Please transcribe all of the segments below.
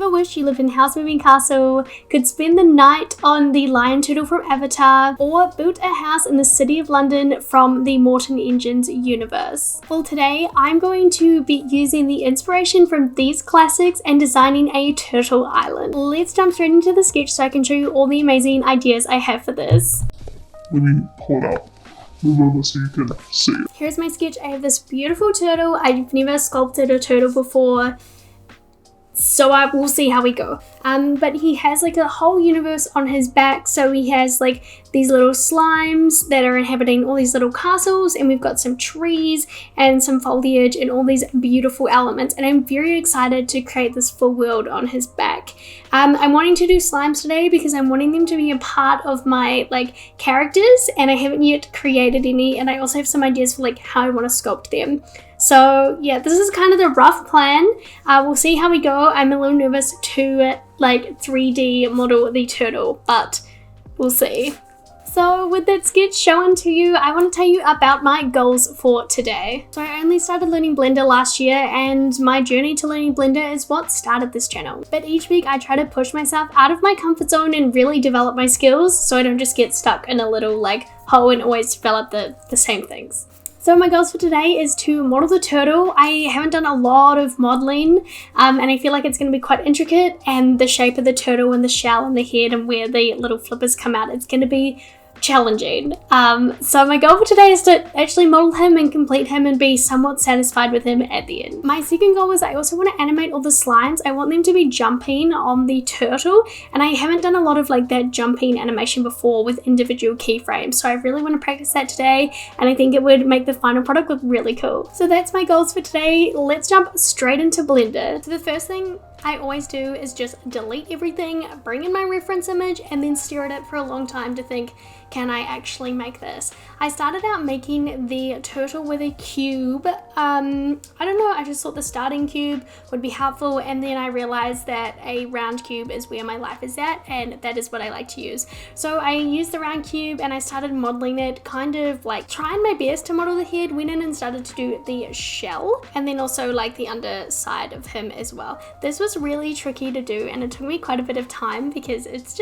ever wished you lived in House Moving Castle, could spend the night on the Lion Turtle from Avatar, or built a house in the City of London from the Morton Engines universe? Well, today I'm going to be using the inspiration from these classics and designing a turtle island. Let's jump straight into the sketch so I can show you all the amazing ideas I have for this. Let me pull it out. Move over so you can see it. Here's my sketch. I have this beautiful turtle. I've never sculpted a turtle before, so I will see how we go. But he has like a whole universe on his back. So he has like these little slimes that are inhabiting all these little castles, and we've got some trees and some foliage and all these beautiful elements. And I'm very excited to create this full world on his back. I'm wanting to do slimes today because I'm wanting them to be a part of my like characters, and I haven't yet created any, and I also have some ideas for like how I want to sculpt them. So yeah, this is kind of the rough plan. We'll see how we go. I'm a little nervous to like 3D model the turtle, but we'll see. So with that sketch shown to you, I want to tell you about my goals for today. So I only started learning Blender last year, and my journey to learning Blender is what started this channel. But each week I try to push myself out of my comfort zone and really develop my skills so I don't just get stuck in a little like hole and always develop the same things. So my goals for today is to model the turtle. I haven't done a lot of modeling, and I feel like it's going to be quite intricate, and the shape of the turtle and the shell and the head and where the little flippers come out, it's going to be challenging. So my goal for today is to actually model him and complete him and be somewhat satisfied with him at the end. My second goal is I also want to animate all the slimes. I want them to be jumping on the turtle, and I haven't done a lot of like that jumping animation before with individual keyframes, so I really want to practice that today, and I think it would make the final product look really cool. So that's my goals for today. Let's jump straight into Blender. So the first thing I always do is just delete everything, bring in my reference image, and then stare at it for a long time to think, can I actually make this? I started out making the turtle with a cube. I don't know, I just thought the starting cube would be helpful, and then I realized that a round cube is where my life is at, and that is what I like to use. So I used the round cube and I started modeling it, kind of like trying my best to model the head, went in and started to do the shell, and then also like the underside of him as well. This was really tricky to do, and it took me quite a bit of time because it's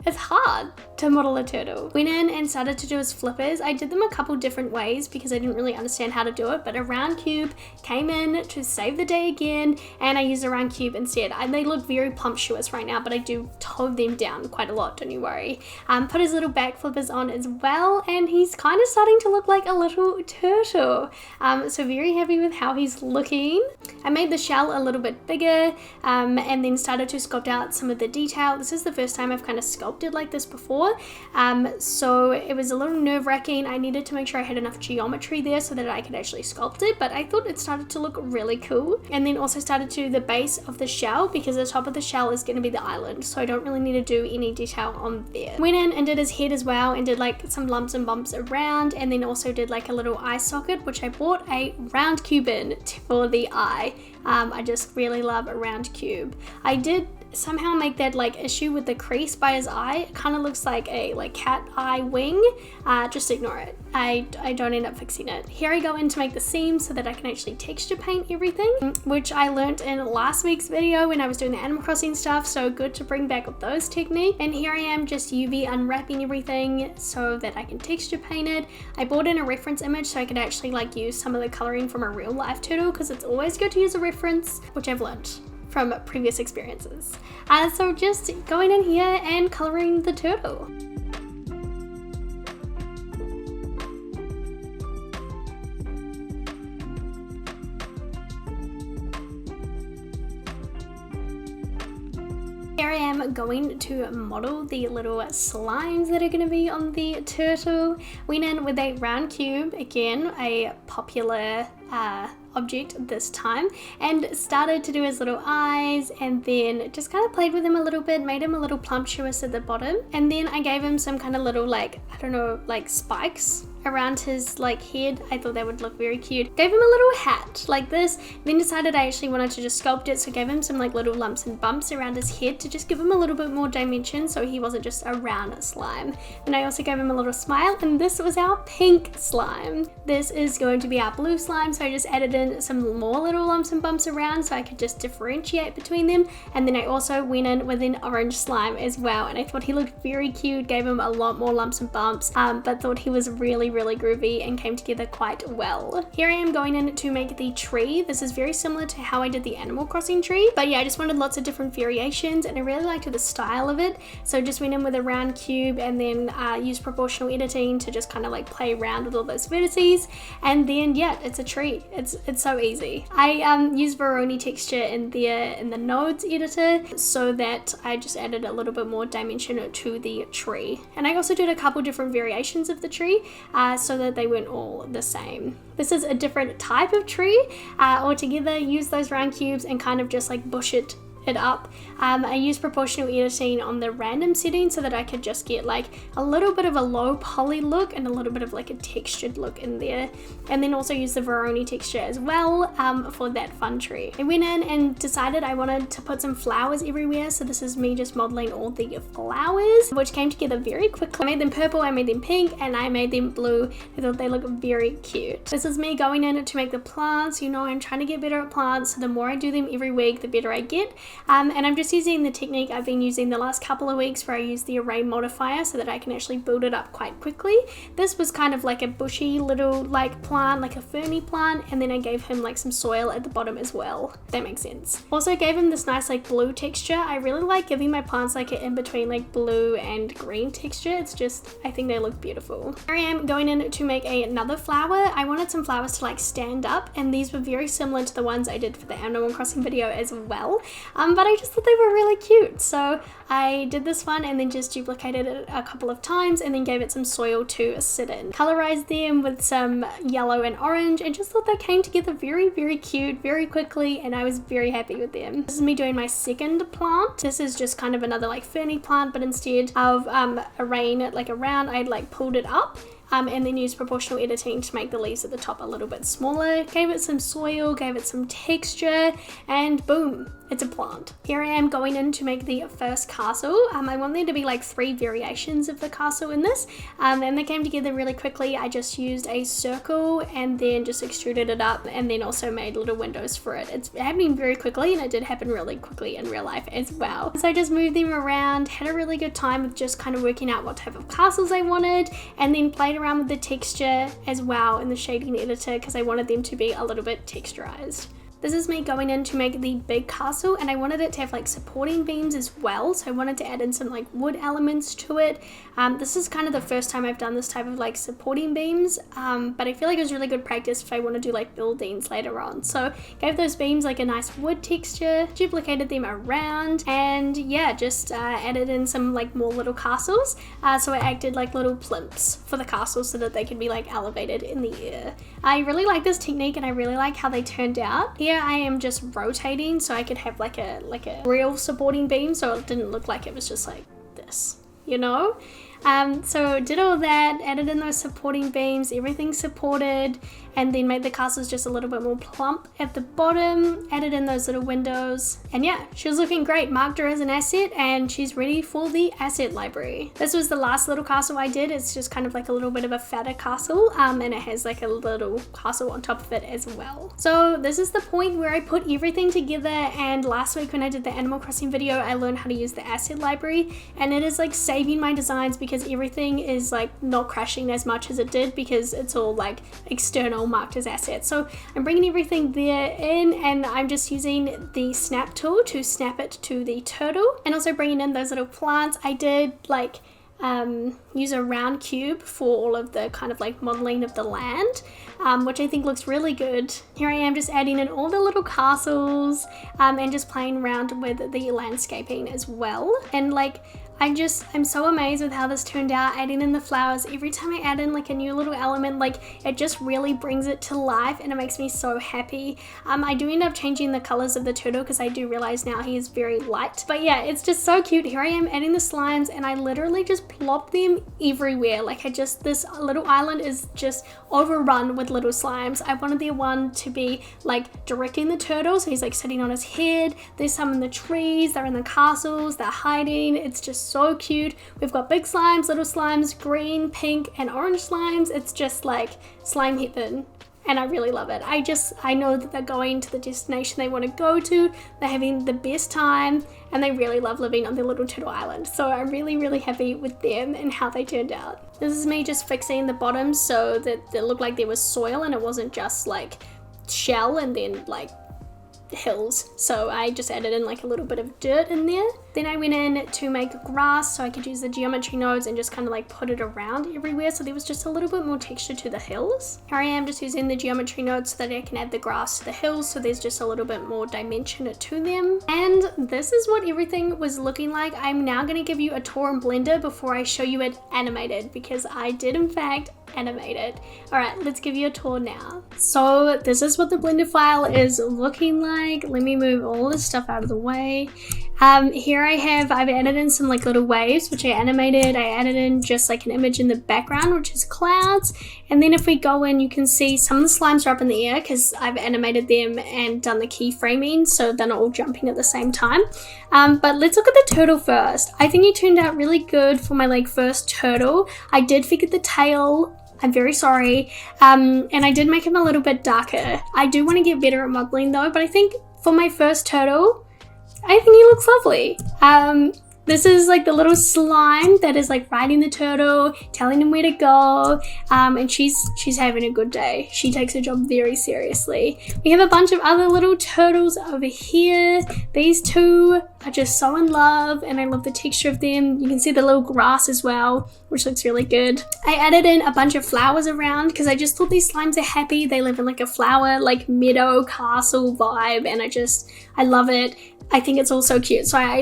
hard to model a turtle. Went in and started to do his flippers. I did them a couple different ways because I didn't really understand how to do it, but a round cube came in to save the day again, and I used a round cube instead. They look very plumptuous right now, but I do tone them down quite a lot, don't you worry. Put his little back flippers on as well, and he's kind of starting to look like a little turtle. So very happy with how he's looking. I made the shell a little bit bigger, and then started to sculpt out some of the detail. This is the first time I've kind of sculpted like this before, so it was a little nerve-wracking. I needed to make sure I had enough geometry there so that I could actually sculpt it, but I thought it started to look really cool. And then also started to do the base of the shell, because the top of the shell is going to be the island, so I don't really need to do any detail on there. Went in and did his head as well, and did like some lumps and bumps around, and then also did like a little eye socket, which I bought a round cube in for the eye. I just really love a round cube. I did somehow make that like issue with the crease by his eye. It kind of looks like a like cat eye wing. Just ignore it. I don't end up fixing it. Here I go in to make the seams so that I can actually texture paint everything, which I learned in last week's video when I was doing the Animal Crossing stuff, so good to bring back those techniques. And here I am just UV unwrapping everything so that I can texture paint it. I bought in a reference image so I could actually like use some of the coloring from a real life turtle, because it's always good to use a reference, which I've learned from previous experiences. So just going in here and coloring the turtle. Here I am going to model the little slimes that are going to be on the turtle. Went in with a round cube, again a popular object this time, and started to do his little eyes, and then just kind of played with him a little bit, made him a little plumptuous at the bottom, and then I gave him some kind of little like, I don't know, like spikes around his like head. I thought that would look very cute. Gave him a little hat like this, then decided I actually wanted to just sculpt it, so gave him some like little lumps and bumps around his head to just give him a little bit more dimension so he wasn't just a round slime. And I also gave him a little smile, and this was our pink slime. This is going to be our blue slime, so I just added in some more little lumps and bumps around so I could just differentiate between them. And then I also went in with an orange slime as well, and I thought he looked very cute, gave him a lot more lumps and bumps, but thought he was really groovy and came together quite well. Here I am going in to make the tree. This is very similar to how I did the Animal Crossing tree, but yeah, I just wanted lots of different variations and I really liked the style of it, so just went in with a round cube and then used proportional editing to just kind of like play around with all those vertices, and then yeah, it's a tree. It's so easy. I used Voronoi texture in the nodes editor so that I just added a little bit more dimension to the tree, and I also did a couple different variations of the tree so that they weren't all the same. This is a different type of tree altogether. Use those round cubes and kind of just like bush it up. I used proportional editing on the random setting so that I could just get like a little bit of a low poly look and a little bit of like a textured look in there, and then also use the Voronoi texture as well for that fun tree. I went in and decided I wanted to put some flowers everywhere, so this is me just modeling all the flowers, which came together very quickly. I made them purple, I made them pink, and I made them blue. I thought they look very cute. This is me going in to make the plants. You know, I'm trying to get better at plants, so the more I do them every week, the better I get. And I'm just using the technique I've been using the last couple of weeks where I use the array modifier so that I can actually build it up quite quickly. This was kind of like a bushy little like plant, like a ferny plant, and then I gave him like some soil at the bottom as well, if that makes sense. Also gave him this nice like blue texture. I really like giving my plants like an in-between like blue and green texture. It's just, I think they look beautiful. Here I am going in to make another flower. I wanted some flowers to like stand up, and these were very similar to the ones I did for the Animal Crossing video as well, but I just thought they were really cute, so I did this one and then just duplicated it a couple of times and then gave it some soil to sit in. Colorized them with some yellow and orange and just thought they came together very cute very quickly, and I was very happy with them. This is me doing my second plant. This is just kind of another like ferny plant, but instead of arraying it like around, I like pulled it up and then used proportional editing to make the leaves at the top a little bit smaller. Gave it some soil, gave it some texture, and boom, it's a plant. Here I am going in to make the first castle. I want there to be like 3 variations of the castle in this, and they came together really quickly. I just used a circle and then just extruded it up, and then also made little windows for it. It's happening very quickly, and it did happen really quickly in real life as well. So I just moved them around, had a really good time with just kind of working out what type of castles I wanted, and then played around with the texture as well in the shading editor because I wanted them to be a little bit texturized. This is me going in to make the big castle, and I wanted it to have like supporting beams as well, so I wanted to add in some like wood elements to it. This is kind of the first time I've done this type of like supporting beams, but I feel like it was really good practice if I want to do like buildings later on. So gave those beams like a nice wood texture, duplicated them around, and yeah, just added in some like more little castles. So I acted like little plinths for the castle so that they could be like elevated in the air. I really like this technique and I really like how they turned out. Here I am just rotating so I could have like a real supporting beam, so it didn't look like it was just like this, you know? So did all that, added in those supporting beams, everything supported, and then made the castles just a little bit more plump at the bottom, added in those little windows, and yeah, she was looking great. Marked her as an asset and she's ready for the asset library. This was the last little castle I did. It's just kind of like a little bit of a fatter castle, and it has like a little castle on top of it as well. So this is the point where I put everything together, and last week when I did the Animal Crossing video, I learned how to use the asset library, and it is like saving my designs because everything is like not crashing as much as it did because it's all like external marked as assets. So I'm bringing everything there in, and I'm just using the snap tool to snap it to the turtle, and also bringing in those little plants. I did like use a round cube for all of the kind of like modeling of the land, which I think looks really good. Here I am just adding in all the little castles and just playing around with the landscaping as well. And like, I'm so amazed with how this turned out, adding in the flowers. Every time I add in like a new little element, like it just really brings it to life and it makes me so happy. I do end up changing the colors of the turtle because I do realize now he is very light. But yeah, it's just so cute. Here I am adding the slimes and I literally just plop them everywhere. Like this little island is just overrun with little slimes. I wanted the one to be like directing the turtle, so he's like sitting on his head. There's some in the trees, they're in the castles, they're hiding. It's just so cute. We've got big slimes, little slimes, green, pink, and orange slimes. It's just like slime heaven. And I really love it. I know that they're going to the destination they want to go to. They're having the best time and they really love living on their little turtle island. So I'm really, really happy with them and how they turned out. This is me just fixing the bottoms so that it looked like there was soil and it wasn't just like shell and then like hills. So I just added in like a little bit of dirt in there. Then I went in to make grass so I could use the geometry nodes and just kind of like put it around everywhere, so there was just a little bit more texture to the hills. Here I am just using the geometry nodes so that I can add the grass to the hills, so there's just a little bit more dimension to them. And this is what everything was looking like. I'm now going to give you a tour in Blender before I show you it animated, because I did in fact animate it. Alright, let's give you a tour now. So this is what the Blender file is looking like. Let me move all this stuff out of the way. Here I've added in some like little waves which I animated. I added in just like an image in the background which is clouds, and then if we go in you can see some of the slimes are up in the air because I've animated them and done the keyframing so they're not all jumping at the same time. But let's look at the turtle first. I think it turned out really good for my like first turtle. I did forget the tail. I'm very sorry. And I did make him a little bit darker. I do want to get better at modeling though, but I think for my first turtle, I think he looks lovely. This is like the little slime that is like riding the turtle, telling him where to go, and she's having a good day. She takes her job very seriously. We have a bunch of other little turtles over here. These two are just so in love, and I love the texture of them. You can see the little grass as well, which looks really good. I added in a bunch of flowers around because I just thought these slimes are happy. They live in like a flower, like meadow castle vibe, and I love it. I think it's all so cute. So I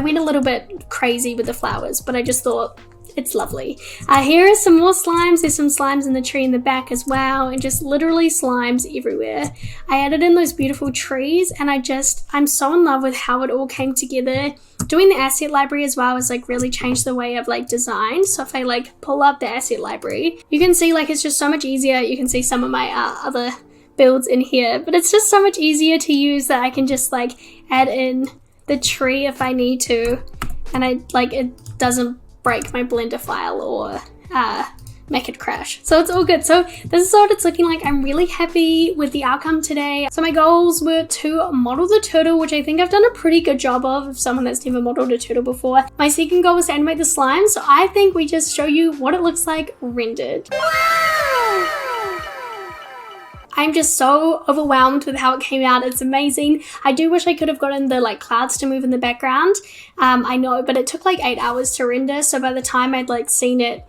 went a little bit crazy with the flowers, but I just thought it's lovely. Here are some more slimes. There's some slimes in the tree in the back as well, and just literally slimes everywhere. I added in those beautiful trees, and I'm so in love with how it all came together. Doing the asset library as well has like really changed the way I've like designed. So if I like pull up the asset library, you can see like it's just so much easier. You can see some of my other builds in here, but it's just so much easier to use that I can just like add in the tree if I need to, and it doesn't break my Blender file or make it crash. So it's all good. So this is what it's looking like. I'm really happy with the outcome today. So my goals were to model the turtle, which I think I've done a pretty good job of someone that's never modeled a turtle before. My second goal was to animate the slime, so I think we just show you what it looks like rendered. Wow! I'm just so overwhelmed with how it came out. It's amazing. I do wish I could have gotten the like clouds to move in the background. I know, but it took like 8 hours to render. So by the time I'd like seen it,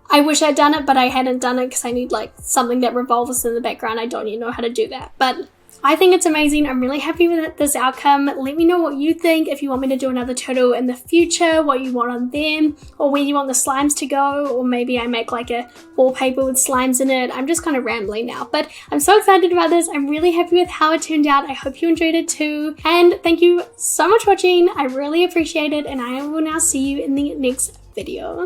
I wish I'd done it, but I hadn't done it because I need like something that revolves in the background. I don't even know how to do that, but I think it's amazing. I'm really happy with this outcome. Let me know what you think. If you want me to do another turtle in the future, what you want on them, or where you want the slimes to go, or maybe I make like a wallpaper with slimes in it. I'm just kind of rambling now, but I'm so excited about this. I'm really happy with how it turned out. I hope you enjoyed it too. And thank you so much for watching. I really appreciate it, and I will now see you in the next video.